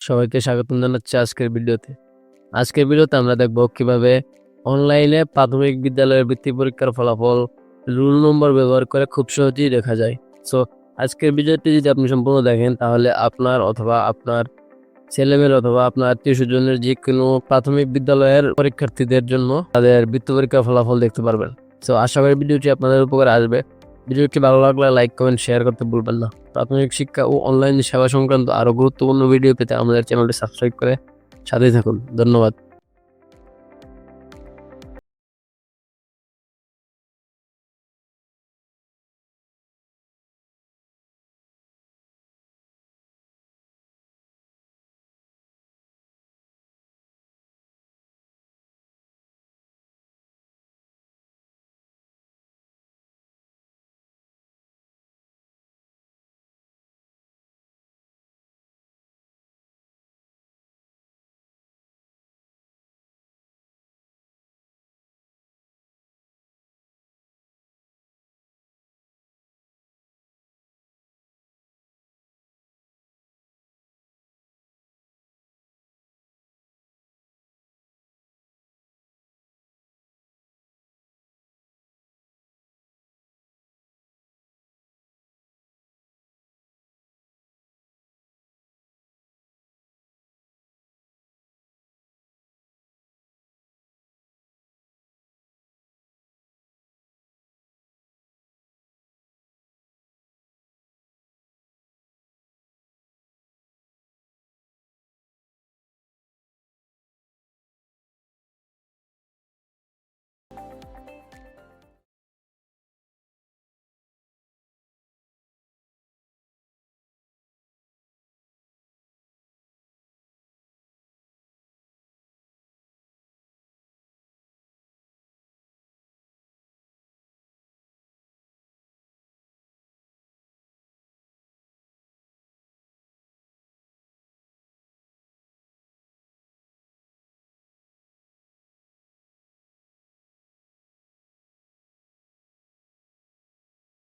সবাইকে স্বাগতম জানাচ্ছি আজকের ভিডিওতে আমরা দেখব কিভাবে অনলাইনে প্রাথমিক বিদ্যালয়ের বৃত্তি পরীক্ষার ফলাফল রুল নম্বর ব্যবহার করে খুব সহজেই দেখা যায়। সো আজকের ভিডিওটি যদি আপনি সম্পূর্ণ দেখেন তাহলে আপনার অথবা আপনার ছেলেমেয়ের অথবা আপনার আত্মীয় স্বজনের যে কোনো প্রাথমিক বিদ্যালয়ের পরীক্ষার্থীদের জন্য তাদের বৃত্তি পরীক্ষার ফলাফল দেখতে পারবেন। সো আশা করি ভিডিওটি আপনাদের উপকারে আসবে। ভিডিওটি ভালো লাগলে লাইক কমেন্ট শেয়ার করতে ভুলবেন না। প্রাথমিক শিক্ষা ও অনলাইন সেবা সংক্রান্ত আরো গুরুত্বপূর্ণ ভিডিও পেতে আমাদের চ্যানেলটি সাবস্ক্রাইব করে সাথেই থাকুন। ধন্যবাদ।